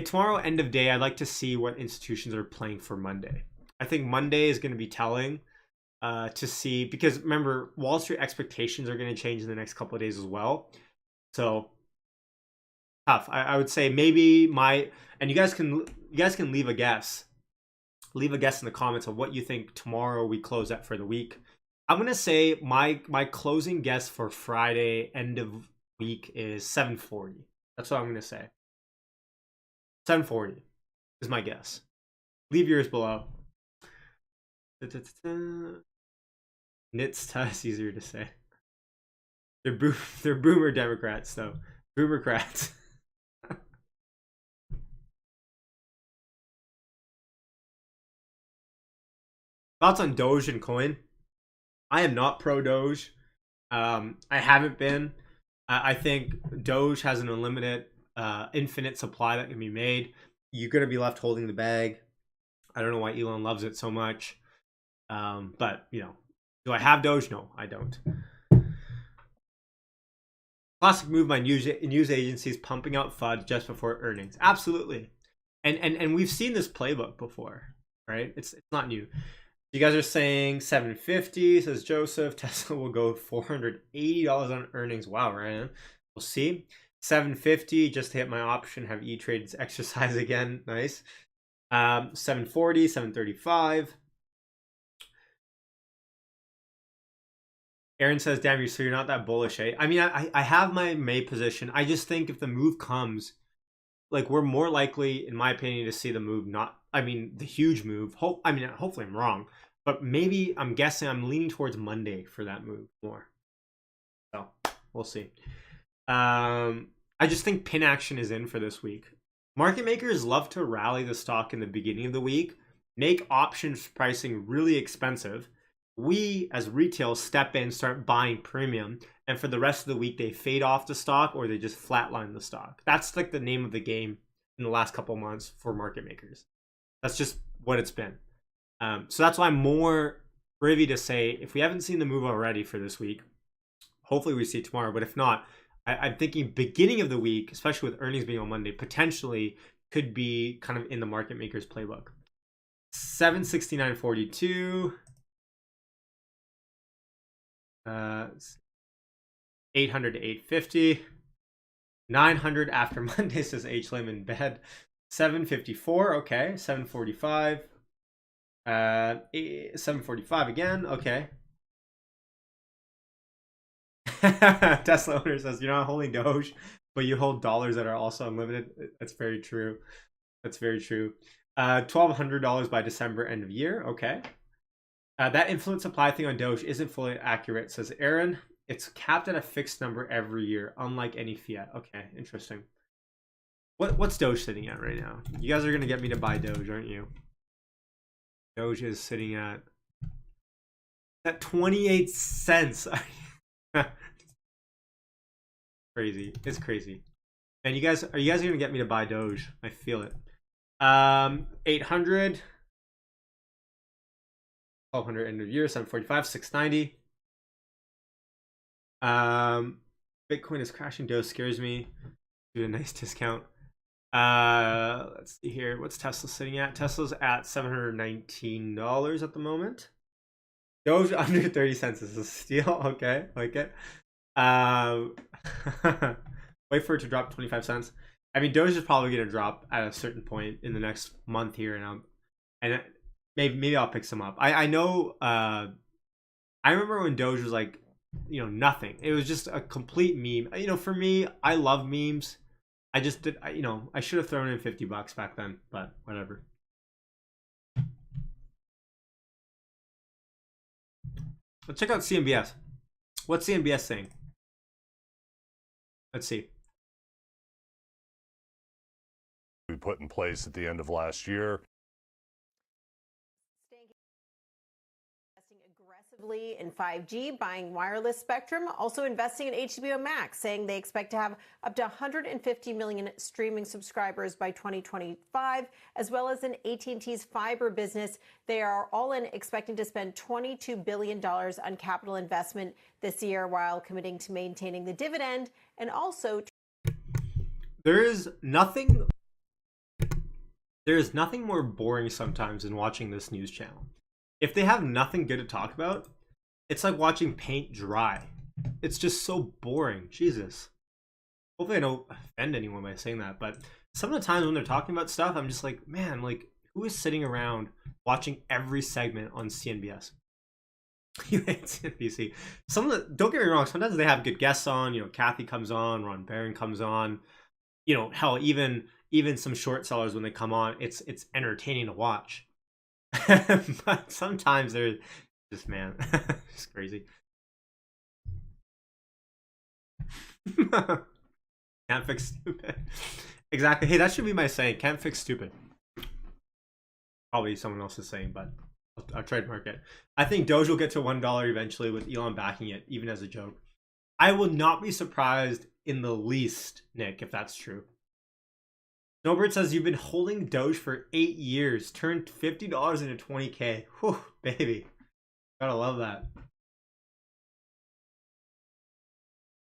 Tomorrow end of day, I'd like to see what institutions are playing for Monday. I think Monday is going to be telling to see, because remember, Wall Street expectations are going to change in the next couple of days as well. So tough. I would say maybe and you guys can leave a guess. Leave a guess in the comments of what you think tomorrow we close at for the week. I'm going to say my closing guess for Friday end of week is 740. That's what I'm going to say. 740 is my guess. Leave yours below. Nits easier to say. They're boomer Democrats though. Boomercrats. Thoughts on Doge and coin? I am not pro Doge. I haven't been. I think Doge has an unlimited, infinite supply that can be made. You're gonna be left holding the bag. I don't know why Elon loves it so much. But you know, do I have Doge? No, I don't. Classic move by news agencies pumping out FUD just before earnings. Absolutely, and we've seen this playbook before, right? It's not new. You guys are saying 750, says Joseph. Tesla will go $480 on earnings. Wow, Ryan. We'll see. 750 just to hit my option. Have E-Trades exercise again. Nice. 740, 735. Aaron says, damn, so you're not that bullish, eh? I mean, I have my May position. I just think if the move comes, like, we're more likely, in my opinion, to see the move the huge move. Hopefully I'm wrong. But maybe, I'm guessing, I'm leaning towards Monday for that move more. So, we'll see. I just think pin action is in for this week. Market makers love to rally the stock in the beginning of the week, make options pricing really expensive. We, as retail, step in, start buying premium, and for the rest of the week, they fade off the stock or they just flatline the stock. That's like the name of the game in the last couple months for market makers. That's just what it's been. So that's why I'm more privy to say, if we haven't seen the move already for this week, hopefully we see it tomorrow. But if not, I'm thinking beginning of the week, especially with earnings being on Monday, potentially could be kind of in the market makers playbook. 769.42. 800 to 850. 900 after Monday, says H. Lim in bed. 754. Okay. 745. 745 again. Okay. Tesla owner says you're not holding Doge, but you hold dollars that are also unlimited. That's very true. That's very true. $1,200 by December end of year. Okay. That influence supply thing on Doge isn't fully accurate, says Aaron. It's capped at a fixed number every year, unlike any fiat. Okay, interesting. What's Doge sitting at right now? You guys are gonna get me to buy Doge, aren't you? Doge is sitting at 28 cents. Crazy. It's crazy. And are you guys gonna get me to buy Doge? I feel it. 800. 1200 end of year, 745, 690. Bitcoin is crashing. Doge scares me. Do a nice discount. Let's see here. What's Tesla sitting at? Tesla's at $719 at the moment. Doge under 30 cents is a steal. Okay, like it. Wait for it to drop 25 cents. I mean, Doge is probably going to drop at a certain point in the next month here, and maybe I'll pick some up. I know. I remember when Doge was like, nothing. It was just a complete meme. For me, I love memes. I just did. I should have thrown in $50 back then, but whatever. Let's check out CMBS. What's CMBS saying? Let's see. We put in place at the end of last year. Investing aggressively in 5G, buying wireless spectrum, also investing in HBO Max, saying they expect to have up to 150 million streaming subscribers by 2025, as well as in AT&T's fiber business. They are all in expecting to spend $22 billion on capital investment this year, while committing to maintaining the dividend and also. There is nothing more boring sometimes than watching this news channel. If they have nothing good to talk about, it's like watching paint dry. It's just so boring. Jesus. Hopefully I don't offend anyone by saying that, but some of the times when they're talking about stuff, I'm just like, man, like, who is sitting around watching every segment on CNBS? You hate CNBC. Don't get me wrong, sometimes they have good guests on. Kathy comes on, Ron Barron comes on. Hell, even some short sellers, when they come on, it's entertaining to watch. But sometimes they're just, man, it's crazy. Can't fix stupid. Exactly. Hey, that should be my saying. Can't fix stupid. Probably someone else's saying, but I'll trademark it. I think Doge will get to $1 eventually, with Elon backing it, even as a joke. I will not be surprised in the least, Nick, if that's true. Snowbird says you've been holding Doge for 8 years, turned $50 into $20K. Whew, baby. Gotta love that.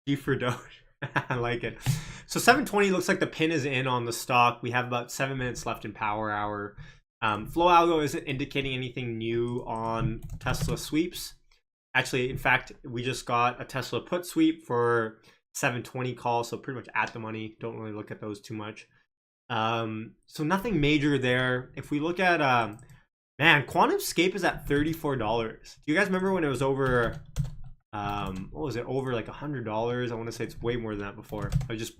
G for Doge. I like it. So 720 looks like the pin is in on the stock. We have about 7 minutes left in power hour. Flow algo isn't indicating anything new on Tesla sweeps. Actually, in fact, we just got a Tesla put sweep for 720 call, so pretty much at the money. Don't really look at those too much. So nothing major there. If we look at man, QuantumScape is at $34. Do you guys remember when it was over what was it, over like $100? I want to say it's way more than that before. I just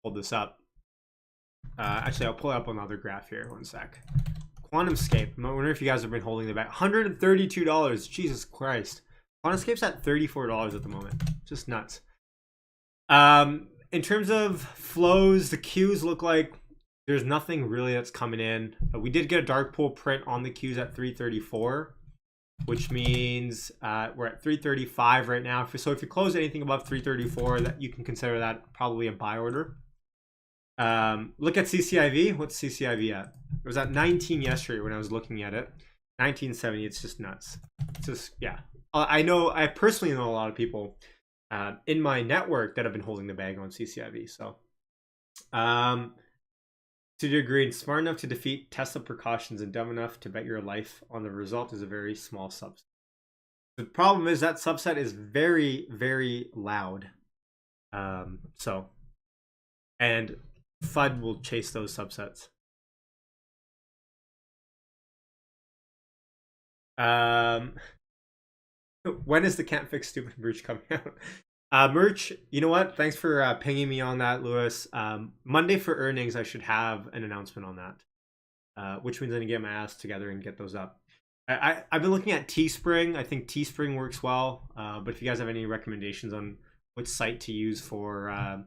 pulled this up. Actually, I'll pull up another graph here. One sec. QuantumScape. I wonder if you guys have been holding it back. $132. Jesus Christ. QuantumScape's at $34 at the moment. Just nuts. In terms of flows, the queues look like there's nothing really that's coming in. We did get a dark pool print on the queues at 334, which means we're at 335 right now. So if you close anything above 334, that you can consider that probably a buy order. Look at CCIV. What's CCIV at? It was at 19 yesterday when I was looking at it. 1970. It's just nuts. It's just, yeah. I personally know a lot of people in my network that have been holding the bag on CCIV. So, to the degree, smart enough to defeat Tesla precautions and dumb enough to bet your life on the result is a very small subset. The problem is that subset is very, very loud. So, and FUD will chase those subsets. When is the Can't Fix Stupid merch coming out? Merch, you know what? Thanks for pinging me on that, Lewis. Monday for earnings, I should have an announcement on that, which means I need to get my ass together and get those up. I've been looking at Teespring. I think Teespring works well, but if you guys have any recommendations on which site to use for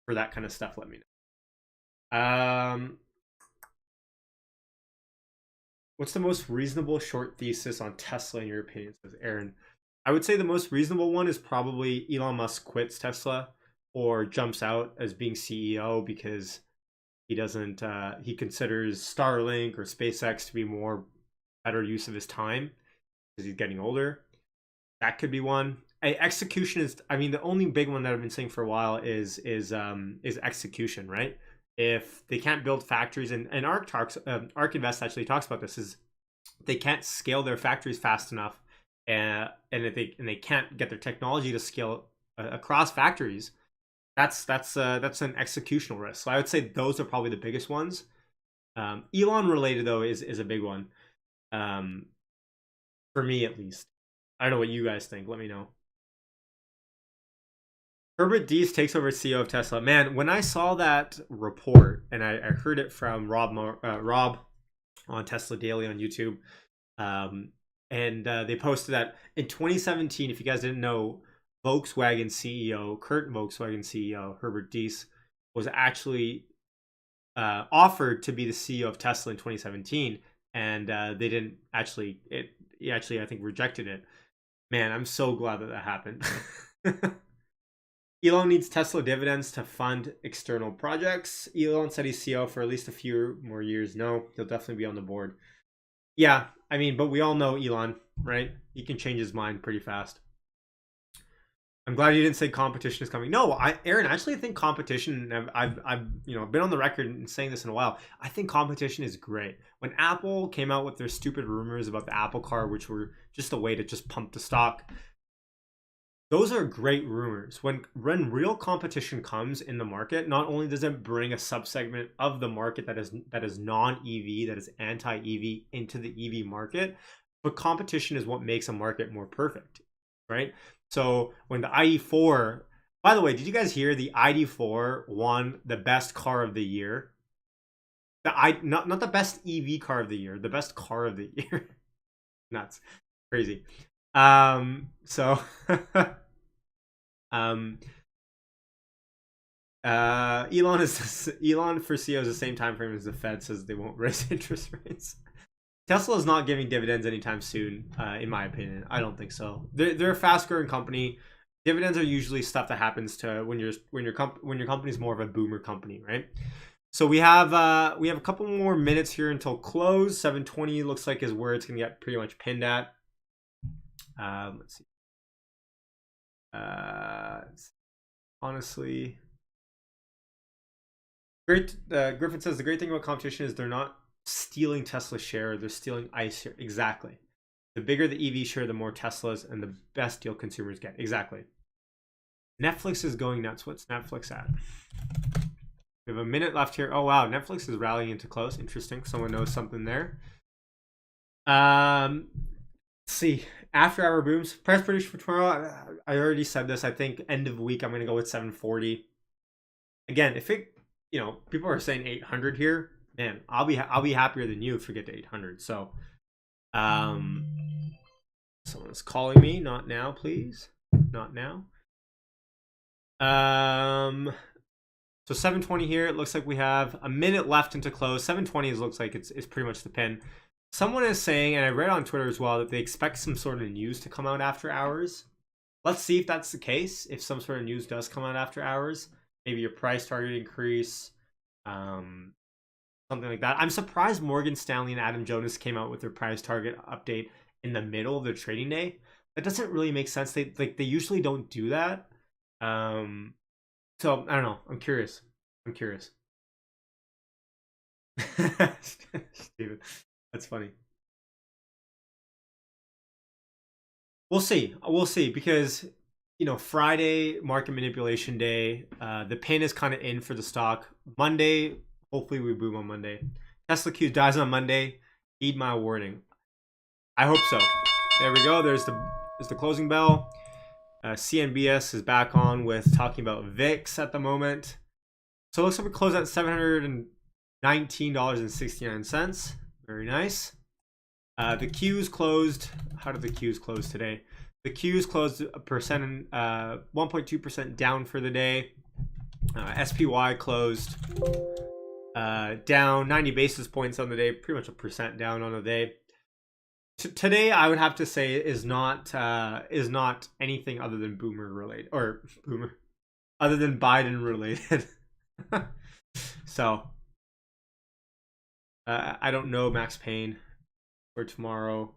that kind of stuff, let me know. What's the most reasonable short thesis on Tesla in your opinion, says Aaron? I would say the most reasonable one is probably Elon Musk quits Tesla or jumps out as being CEO because he doesn't he considers Starlink or SpaceX to be more better use of his time because he's getting older. That could be one. Execution is, I mean, the only big one that I've been saying for a while is execution, right? If they can't build factories, and ARK Invest actually talks about this, is they can't scale their factories fast enough, and if they can't get their technology to scale across factories, that's an executional risk. So I would say those are probably the biggest ones. Elon related though is a big one, for me at least. I don't know what you guys think. Let me know. Herbert Dece takes over CEO of Tesla. Man, when I saw that report, and I heard it from Rob on Tesla Daily on YouTube, and they posted that in 2017, if you guys didn't know, Volkswagen CEO, current Volkswagen CEO, Herbert Dece, was actually offered to be the CEO of Tesla in 2017, and they didn't actually, he actually, I think, rejected it. Man, I'm so glad that happened. Elon needs Tesla dividends to fund external projects. Elon said he's CEO for at least a few more years. No, he'll definitely be on the board. Yeah, I mean, but we all know Elon, right? He can change his mind pretty fast. I'm glad you didn't say competition is coming. No, Aaron, I actually think competition, I've been on the record and saying this in a while. I think competition is great. When Apple came out with their stupid rumors about the Apple car, which were just a way to just pump the stock, those are great rumors. When real competition comes in the market, not only does it bring a subsegment of the market that is non-EV, that is anti-EV into the EV market, but competition is what makes a market more perfect, right? So when the ID4, by the way, did you guys hear the ID4 won the best car of the year? Not the best EV car of the year, the best car of the year. Nuts, crazy. Elon for CEO is the same time frame as the Fed says they won't raise interest rates. Tesla is not giving dividends anytime soon, in my opinion. I don't think so. They're a fast-growing company. Dividends are usually stuff that happens to when your company is more of a boomer company, right? So we have a couple more minutes here until close. 7:20 looks like is where it's gonna get pretty much pinned at. Let's see. Honestly, Griffin says the great thing about competition is they're not stealing Tesla share, they're stealing ICE share. Exactly. The bigger the EV share, the more Teslas and the best deal consumers get. Exactly. Netflix is going nuts. What's Netflix at? We have a minute left here. Oh wow, Netflix is rallying into close. Interesting. Someone knows something there. Let's see. After hour booms. Price prediction for tomorrow. I already said this. I think end of week I'm gonna go with 740. Again, if it, people are saying 800 here, man, I'll be happier than you if we get to 800. So, someone's calling me. Not now, please. Not now. So 720 here. It looks like we have a minute left into close. 720 looks like it's pretty much the pin. Someone is saying, and I read on Twitter as well, that they expect some sort of news to come out after hours. Let's see if that's the case. If some sort of news does come out after hours, maybe your price target increase, something like that. I'm surprised Morgan Stanley and Adam Jonas came out with their price target update in the middle of their trading day. That doesn't really make sense. They usually don't do that. So I don't know. I'm curious. Steven, that's funny. We'll see. Because Friday market manipulation day. The pin is kind of in for the stock. Monday, hopefully we boom on Monday. Tesla Q dies on Monday. Heed my warning. I hope so. There we go. There's the closing bell. CNBS is back on with talking about VIX at the moment. So it looks like we closed at $719.69. Very nice. The Qs closed. How did the Qs close today? The Qs closed 1.2% down for the day. SPY closed down 90 basis points on the day, pretty much 1% down on the day. Today, I would have to say is not anything other than other than Biden related. So I don't know Max Payne for tomorrow.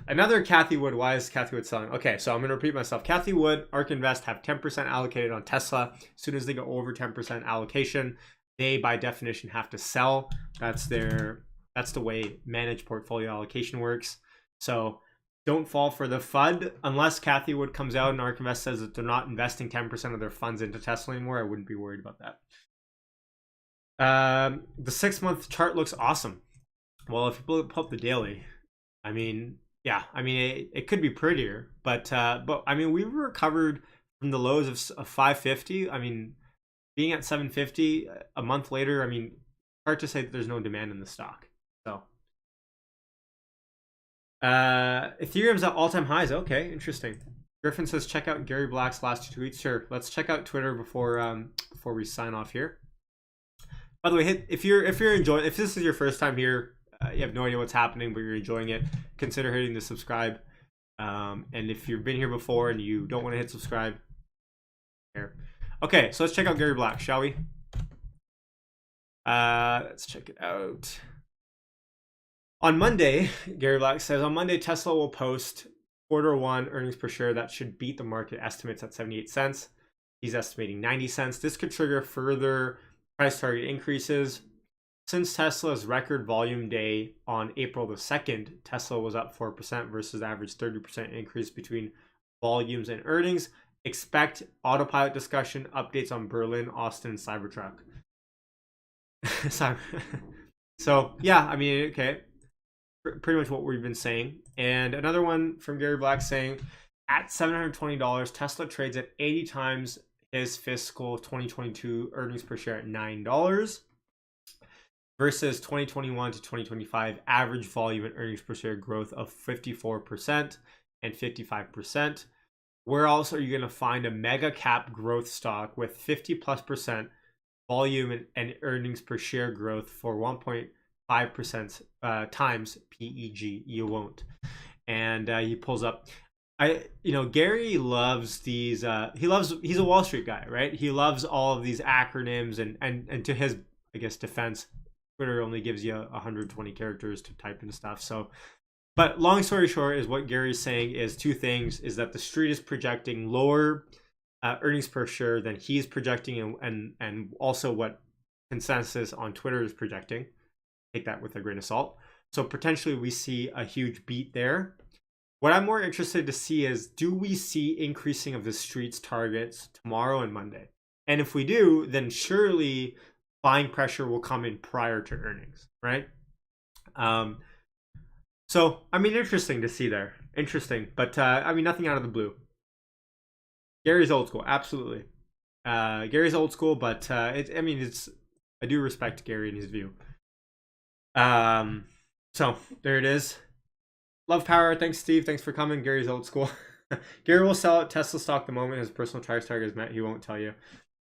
Another Kathy Wood. Why is Kathy Wood selling? Okay, so I'm going to repeat myself. Kathy Wood, ARK Invest have 10% allocated on Tesla. As soon as they go over 10% allocation, they by definition have to sell. That's the way managed portfolio allocation works. So don't fall for the FUD. Unless Kathy Wood comes out and ARK Invest says that they're not investing 10% of their funds into Tesla anymore, I wouldn't be worried about that. The 6-month chart looks awesome. Well, if you pull up the daily, I mean, yeah, I mean, it could be prettier, but I mean, we recovered from the lows of 550. I mean, being at 750 a month later, I mean, hard to say that there's no demand in the stock. So, Ethereum's at all-time highs. Okay, interesting. Griffin says check out Gary Black's last 2 tweets. Sure, let's check out Twitter before we sign off here. By the way, if this is your first time here, you have no idea what's happening, but you're enjoying it, consider hitting the subscribe. And if you've been here before and you don't want to hit subscribe, here. Okay, so let's check out Gary Black, shall we? Let's check it out. On Monday, Gary Black says, on Monday, Tesla will post Q1 earnings per share that should beat the market estimates at 78 cents. He's estimating 90 cents. This could trigger further price target increases. Since Tesla's record volume day on April the 2nd, Tesla was up 4% versus average 30% increase between volumes and earnings. Expect autopilot discussion, updates on Berlin, Austin, and Cybertruck. So, yeah, I mean, okay. Pretty much what we've been saying. And another one from Gary Black saying, at $720, Tesla trades at 80 times his fiscal 2022 earnings per share at $9. Versus 2021 to 2025 average volume and earnings per share growth of 54% and 55%. Where else are you going to find a mega cap growth stock with 50+% volume and earnings per share growth for 1.5% times PEG? You won't. And he pulls up. Gary loves these. He's a Wall Street guy, right? He loves all of these acronyms and to his, I guess, defense, Twitter only gives you 120 characters to type into stuff. So, but long story short is what Gary's saying is two things: is that the street is projecting lower earnings per share than he's projecting, and also what consensus on Twitter is projecting. Take that with a grain of salt. So potentially we see a huge beat there. What I'm more interested to see is, do we see increasing of the street's targets tomorrow and Monday? And if we do, then surely buying pressure will come in prior to earnings, right? So, I mean, interesting to see there. Interesting. But, I mean, nothing out of the blue. Gary's old school. Absolutely. Gary's old school, but, I do respect Gary and his view. So, there it is. Love power. Thanks, Steve. Thanks for coming. Gary's old school. Gary will sell out Tesla stock the moment his personal price target is met. He won't tell you.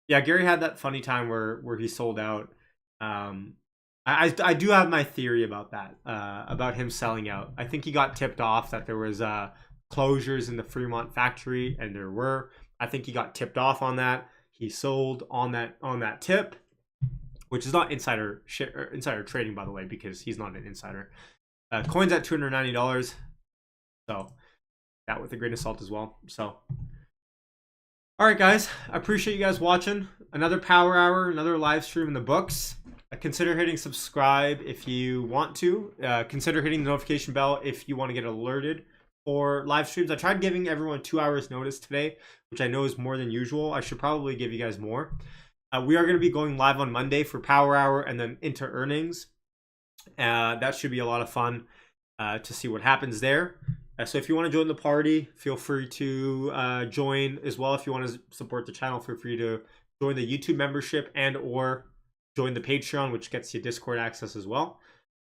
Yeah, Gary had that funny time where he sold out. I do have my theory about that, about him selling out. I think he got tipped off that there was closures in the Fremont factory, and there were. I think he got tipped off on that. He sold on that tip, which is not insider trading, by the way, because he's not an insider. Coin's at $290. So that with a grain of salt as well. So all right, guys, I appreciate you guys watching. Another power hour, another live stream in the books. Consider hitting subscribe if you want to. Consider hitting the notification bell if you want to get alerted for live streams. I tried giving everyone 2 hours notice today, which I know is more than usual. I should probably give you guys more. We are going to be going live on Monday for power hour and then into earnings. That should be a lot of fun to see what happens there. So if you want to join the party, feel free to join as well. If you want to support the channel, feel free to join the YouTube membership and or join the Patreon, which gets you Discord access as well.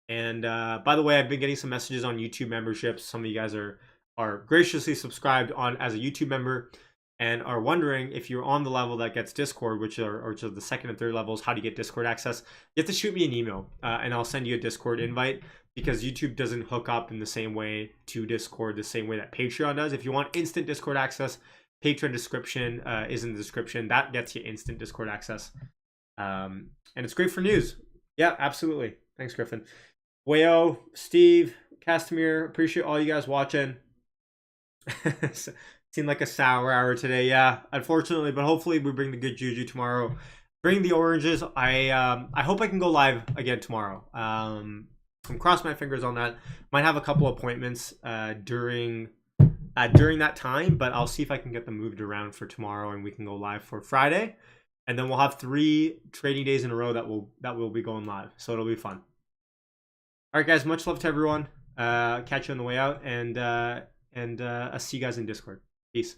And by the way, I've been getting some messages on YouTube memberships. Some of you guys are graciously subscribed on as a YouTube member and are wondering if you're on the level that gets Discord, which are the second and third levels, how do you get Discord access? You have to shoot me an email and I'll send you a Discord invite, because YouTube doesn't hook up in the same way to Discord the same way that Patreon does. If you want instant Discord access, Patreon description is in the description. That gets you instant Discord access. And it's great for news. Yeah, absolutely. Thanks, Griffin. Wayo, Steve, Castamere, appreciate all you guys watching. Seemed like a sour hour today, yeah, unfortunately, but hopefully we bring the good juju tomorrow. Bring the oranges. I hope I can go live again tomorrow. I'm crossing my fingers on that. Might have a couple appointments during that time, but I'll see if I can get them moved around for tomorrow and we can go live for Friday. And then we'll have 3 trading days in a row that will be going live. So it'll be fun. All right, guys, much love to everyone. Catch you on the way out, and I'll see you guys in Discord. Peace.